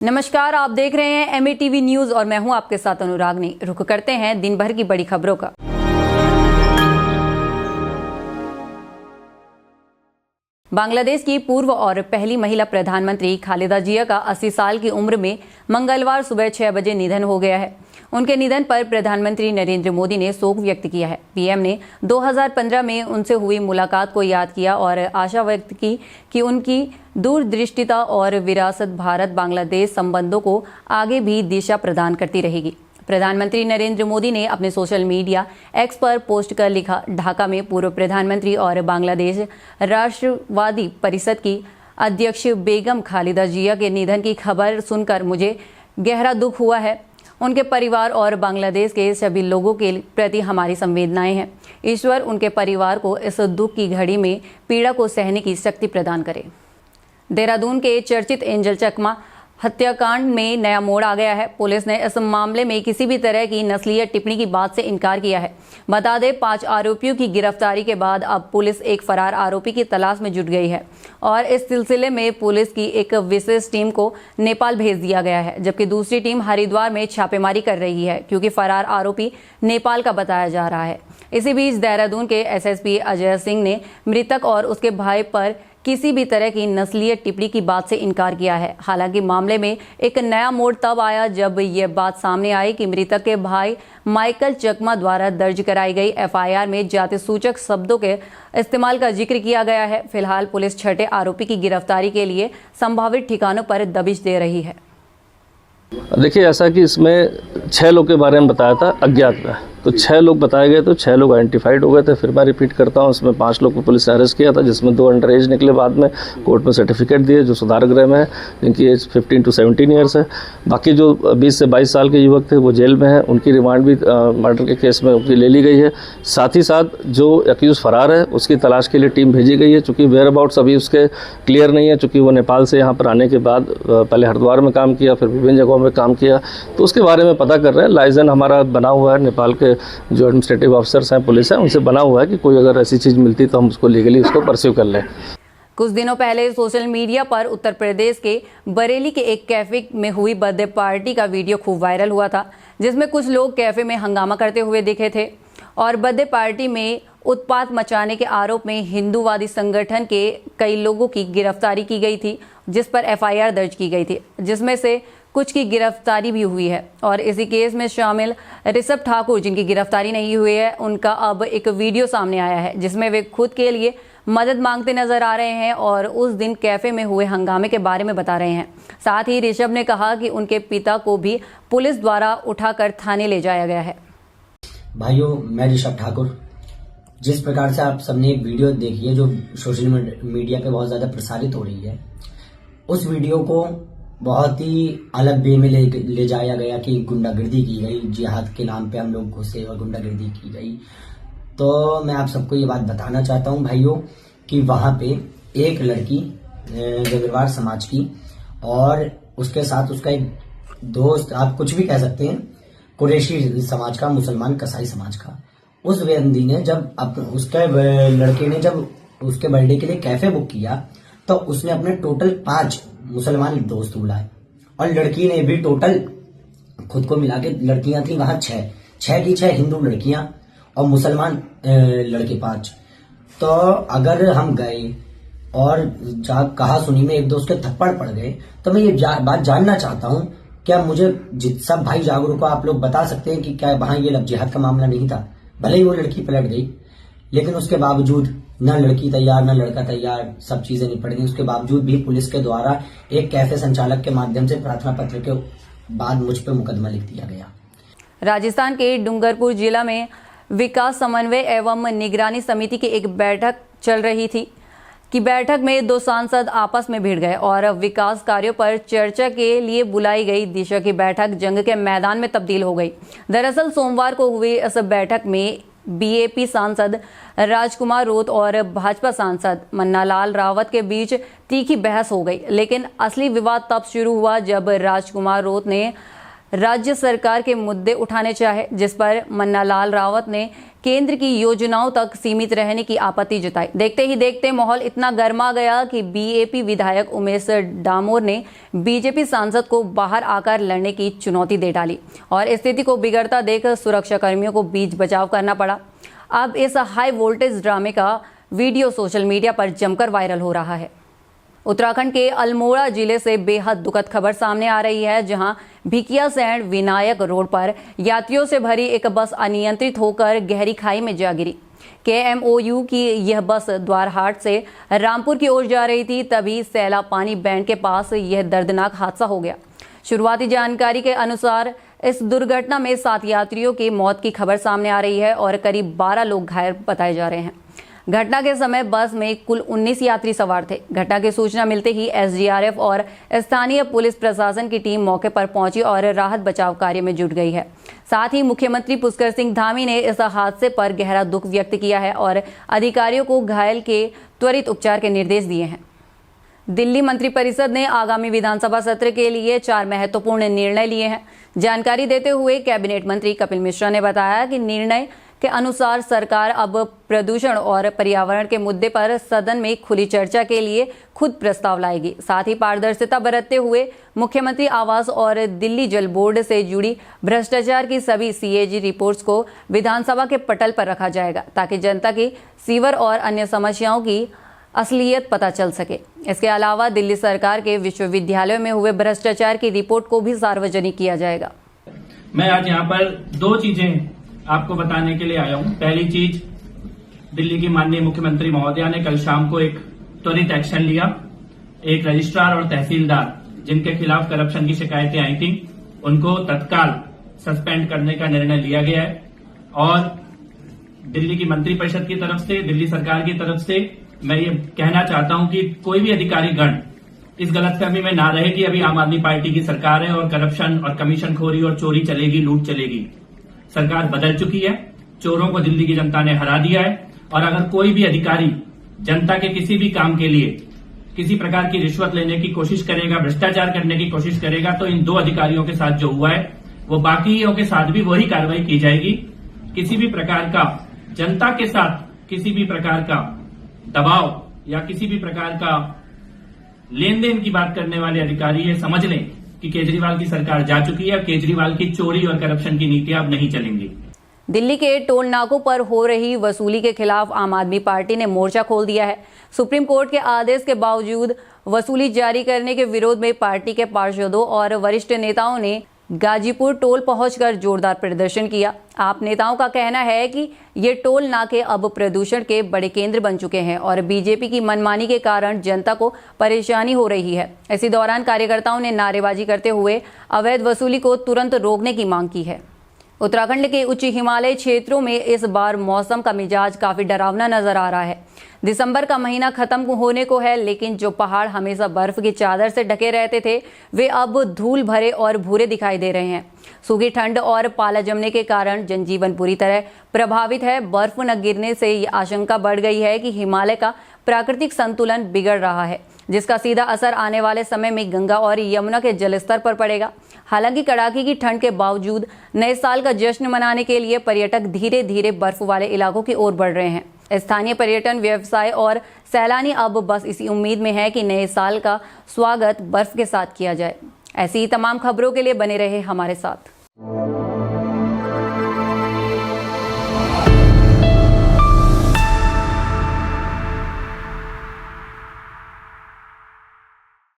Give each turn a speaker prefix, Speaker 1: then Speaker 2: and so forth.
Speaker 1: नमस्कार, आप देख रहे हैं MATV न्यूज और मैं हूं आपके साथ अनुरागनी। रुक करते हैं दिन भर की बड़ी खबरों का। बांग्लादेश की पूर्व और पहली महिला प्रधानमंत्री खालिदा जिया का 80 साल की उम्र में मंगलवार सुबह 6 बजे निधन हो गया है। उनके निधन पर प्रधानमंत्री नरेंद्र मोदी ने शोक व्यक्त किया है। पीएम ने 2015 में उनसे हुई मुलाकात को याद किया और आशा व्यक्त की कि उनकी दूरदृष्टिता और विरासत भारत बांग्लादेश संबंधों को आगे भी दिशा प्रदान करती रहेगी। प्रधानमंत्री नरेंद्र मोदी ने अपने सोशल मीडिया एक्स पर पोस्ट कर लिखा, ढाका में पूर्व प्रधानमंत्री और बांग्लादेश राष्ट्रवादी परिषद की अध्यक्ष बेगम खालिदा जिया के निधन की खबर सुनकर मुझे गहरा दुख हुआ है। उनके परिवार और बांग्लादेश के सभी लोगों के प्रति हमारी संवेदनाएं हैं। ईश्वर उनके परिवार को इस दुख की घड़ी में पीड़ा को सहने की शक्ति प्रदान करे। देहरादून के चर्चित एंजल चकमा हत्याकांड में नया मोड़ आ गया है। पुलिस ने इस मामले में किसी भी तरह की नस्लीय टिप्पणी की बात से इनकार किया है। बता दें, 5 आरोपियों की गिरफ्तारी के बाद अब पुलिस एक फरार आरोपी की तलाश में जुट गई है और इस सिलसिले में पुलिस की एक विशेष टीम को नेपाल भेज दिया गया है, जबकि दूसरी टीम हरिद्वार में छापेमारी कर रही है क्योंकि फरार आरोपी नेपाल का बताया जा रहा है। इसी बीच देहरादून के SSP अजय सिंह ने मृतक और उसके भाई पर किसी भी तरह की नस्लीय टिप्पणी की बात से इनकार किया है। हालांकि मामले में एक नया मोड़ तब आया जब ये बात सामने आई कि मृतक के भाई माइकल चकमा द्वारा दर्ज कराई गई FIR में जाति सूचक शब्दों के इस्तेमाल का जिक्र किया गया है। फिलहाल पुलिस छठे आरोपी की गिरफ्तारी के लिए संभावित ठिकानों पर दबिश दे रही है।
Speaker 2: देखिए, ऐसा कि इसमें 6 लोग के बारे में बताया था अज्ञात में, तो 6 लोग बताए गए, तो 6 लोग आइडेंटिफाइड हो गए थे। फिर मैं रिपीट करता हूँ, इसमें 5 लोग को पुलिस ने अरेस्ट किया था, जिसमें 2 अंडर एज निकले। बाद में कोर्ट में सर्टिफिकेट दिए जो सुधार गृह में है, जिनकी एज 15 to 17 ईयर्स है। बाकी जो 20 से 22 साल के युवक थे वो जेल में है। उनकी रिमांड भी मर्डर के केस में उनकी ले ली गई है। साथ ही साथ जो एक्यूज फरार है उसकी तलाश के लिए टीम भेजी गई है। चूँकि वेयर अबाउट्स अभी उसके क्लियर नहीं है, चूँकि वो नेपाल से यहाँ पर आने के बाद पहले हरिद्वार में काम किया, फिर विभिन्न जगहों में काम किया, तो उसके बारे में पता कर रहे हैं। लाइजन हमारा बना हुआ है, नेपाल के जो एडमिनिस्ट्रेटिव ऑफिसर्स हैं, पुलिस है, उनसे बना हुआ है कि कोई अगर ऐसी चीज़ मिलती तो हम उसको लीगली उसको परस्यू कर लें।
Speaker 1: कुछ दिनों पहले सोशल मीडिया पर उत्तर प्रदेश के बरेली के एक कैफे में हुई बर्थडे पार्टी का वीडियो खूब वायरल हुआ था, जिसमें कुछ लोग कैफे में हंगामा करते हुए दिखे थे और बर्थडे पार्टी में उत्पात मचाने के आरोप में हिंदूवादी संगठन के कई लोगों की गिरफ्तारी की गई थी, जिस पर FIR दर्ज की गई थी, जिसमें से कुछ की गिरफ्तारी भी हुई है। और इसी केस में शामिल ऋषभ ठाकुर, जिनकी गिरफ्तारी नहीं हुई है, उनका अब एक वीडियो सामने आया है जिसमें वे खुद के लिए मदद मांगते नजर आ रहे हैं और उस दिन कैफे में हुए हंगामे के बारे में बता रहे हैं। साथ ही ऋषभ ने कहा कि उनके पिता को भी पुलिस द्वारा उठाकर थाने ले जाया गया है।
Speaker 3: भाइयों, मैं ऋषभ ठाकुर। जिस प्रकार से आप सबने एक वीडियो देखी है जो सोशल मीडिया पे बहुत ज्यादा प्रसारित हो रही है, उस वीडियो को बहुत ही अलग वे में ले जाया गया कि गुंडागर्दी की गई, जिहाद के नाम पे हम लोग घुसे और गुंडागर्दी की गई। तो मैं आप सबको ये बात बताना चाहता हूँ भाइयों कि वहां पे एक लड़की जगरवार समाज की और उसके साथ उसका एक दोस्त, आप कुछ भी कह सकते हैं, कुरैशी समाज का, मुसलमान कसाई समाज का, उस बंदी ने जब उसके लड़के ने जब उसके बर्थडे के लिए कैफे बुक किया तो उसने अपने टोटल 5 मुसलमान दोस्त बुलाए और लड़की ने भी टोटल खुद को मिला के, लड़कियां थी वहां 6 की 6 हिंदू लड़कियां और मुसलमान लड़के 5। तो अगर हम गए और कहा सुनी में एक दो उसके थप्पड़ पड़ गए, तो मैं ये बात जानना चाहता हूं, क्या मुझे सब भाई जागरूक आप लोग बता सकते हैं कि क्या वहां ये लव जिहाद का मामला नहीं था? भले ही वो लड़की पलट गई, लेकिन उसके बावजूद न लड़की तैयार न लड़का तैयार, सब चीजें निपट गई। उसके बावजूद भी पुलिस के द्वारा एक कैफे संचालक के माध्यम से प्रार्थना पत्र के बाद मुझ पर मुकदमा लिख दिया गया।
Speaker 1: राजस्थान के डूंगरपुर जिला में विकास समन्वय एवं निगरानी समिति की एक बैठक चल रही थी कि बैठक में 2 सांसद आपस में भिड़ गए और विकास कार्यों पर चर्चा के लिए बुलाई गई दिशा की बैठक जंग के मैदान में तब्दील हो गई। दरअसल सोमवार को हुई इस बैठक में BAP सांसद राजकुमार रोत और भाजपा सांसद मन्नालाल रावत के बीच तीखी बहस हो गई, लेकिन असली विवाद तब शुरू हुआ जब राजकुमार रोत ने राज्य सरकार के मुद्दे उठाने चाहे, जिस पर मन्ना लाल रावत ने केंद्र की योजनाओं तक सीमित रहने की आपत्ति जताई। देखते ही देखते माहौल इतना गर्मा गया कि बीएपी विधायक उमेश डामोर ने बीजेपी सांसद को बाहर आकर लड़ने की चुनौती दे डाली और स्थिति को बिगड़ता देख सुरक्षा कर्मियों को बीच बचाव करना पड़ा। अब इस हाई वोल्टेज ड्रामे का वीडियो सोशल मीडिया पर जमकर वायरल हो रहा है। उत्तराखंड के अल्मोड़ा जिले से बेहद दुखद खबर सामने आ रही है, जहां भिकियासैंण विनायक रोड पर यात्रियों से भरी एक बस अनियंत्रित होकर गहरी खाई में जा गिरी। KMOU की यह बस द्वारहाट से रामपुर की ओर जा रही थी, तभी सैला पानी बैंड के पास यह दर्दनाक हादसा हो गया। शुरुआती जानकारी के अनुसार इस दुर्घटना में 7 यात्रियों की मौत की खबर सामने आ रही है और करीब 12 लोग घायल बताए जा रहे हैं। घटना के समय बस में कुल 19 यात्री सवार थे। घटना की सूचना मिलते ही SDRF और स्थानीय पुलिस प्रशासन की टीम मौके पर पहुंची और राहत बचाव कार्य में जुट गई है। साथ ही मुख्यमंत्री पुष्कर सिंह धामी ने इस हादसे पर गहरा दुख व्यक्त किया है और अधिकारियों को घायल के त्वरित उपचार के निर्देश दिए हैं। दिल्ली मंत्रिपरिषद ने आगामी विधानसभा सत्र के लिए 4 महत्वपूर्ण निर्णय लिए हैं। जानकारी देते हुए कैबिनेट मंत्री कपिल मिश्रा ने बताया कि निर्णय के अनुसार सरकार अब प्रदूषण और पर्यावरण के मुद्दे पर सदन में खुली चर्चा के लिए खुद प्रस्ताव लाएगी। साथ ही पारदर्शिता बरतते हुए मुख्यमंत्री आवास और दिल्ली जल बोर्ड से जुड़ी भ्रष्टाचार की सभी CAG रिपोर्ट्स को विधानसभा के पटल पर रखा जाएगा, ताकि जनता की सीवर और अन्य समस्याओं की असलियत पता चल सके। इसके अलावा दिल्ली सरकार के विश्वविद्यालयों में हुए भ्रष्टाचार की रिपोर्ट को भी सार्वजनिक किया जाएगा।
Speaker 4: मैं आज यहाँ पर 2 चीजें आपको बताने के लिए आया हूं। पहली चीज, दिल्ली की माननीय मुख्यमंत्री महोदया ने कल शाम को एक त्वरित एक्शन लिया। एक रजिस्ट्रार और तहसीलदार जिनके खिलाफ करप्शन की शिकायतें आई थी, उनको तत्काल सस्पेंड करने का निर्णय लिया गया है। और दिल्ली की मंत्रिपरिषद की तरफ से, दिल्ली सरकार की तरफ से मैं ये कहना चाहता हूं कि कोई भी अधिकारी गण इस गलतफहमी में ना रहे कि अभी आम आदमी पार्टी की सरकार है और करप्शन और कमीशनखोरी और चोरी चलेगी, लूट चलेगी। सरकार बदल चुकी है, चोरों को दिल्ली की जनता ने हरा दिया है। और अगर कोई भी अधिकारी जनता के किसी भी काम के लिए किसी प्रकार की रिश्वत लेने की कोशिश करेगा, भ्रष्टाचार करने की कोशिश करेगा, तो इन 2 अधिकारियों के साथ जो हुआ है वो बाकियों के साथ भी वही कार्रवाई की जाएगी। किसी भी प्रकार का जनता के साथ किसी भी प्रकार का दबाव या किसी भी प्रकार का लेन देन की बात करने वाले अधिकारी ये समझ लें कि केजरीवाल की सरकार जा चुकी है। केजरीवाल की चोरी और करप्शन की नीतियां अब नहीं चलेंगी।
Speaker 1: दिल्ली के टोल नाकों पर हो रही वसूली के खिलाफ आम आदमी पार्टी ने मोर्चा खोल दिया है। सुप्रीम कोर्ट के आदेश के बावजूद वसूली जारी करने के विरोध में पार्टी के पार्षदों और वरिष्ठ नेताओं ने गाजीपुर टोल पहुंचकर जोरदार प्रदर्शन किया। आप नेताओं का कहना है कि ये टोल नाके अब प्रदूषण के बड़े केंद्र बन चुके हैं और बीजेपी की मनमानी के कारण जनता को परेशानी हो रही है। इसी दौरान कार्यकर्ताओं ने नारेबाजी करते हुए अवैध वसूली को तुरंत रोकने की मांग की है। उत्तराखंड के उच्च हिमालयी क्षेत्रों में इस बार मौसम का मिजाज काफी डरावना नजर आ रहा है। दिसंबर का महीना खत्म होने को है, लेकिन जो पहाड़ हमेशा बर्फ की चादर से ढके रहते थे वे अब धूल भरे और भूरे दिखाई दे रहे हैं। सूखी ठंड और पाला जमने के कारण जनजीवन पूरी तरह प्रभावित है। बर्फ न गिरने से ये आशंका बढ़ गई है कि हिमालय का प्राकृतिक संतुलन बिगड़ रहा है, जिसका सीधा असर आने वाले समय में गंगा और यमुना के जलस्तर पर पड़ेगा। हालांकि कड़ाके की ठंड के बावजूद नए साल का जश्न मनाने के लिए पर्यटक धीरे धीरे बर्फ वाले इलाकों की ओर बढ़ रहे हैं। स्थानीय पर्यटन व्यवसाय और सैलानी अब बस इसी उम्मीद में है कि नए साल का स्वागत बर्फ के साथ किया जाए। ऐसी ही तमाम खबरों के लिए बने रहे हमारे साथ।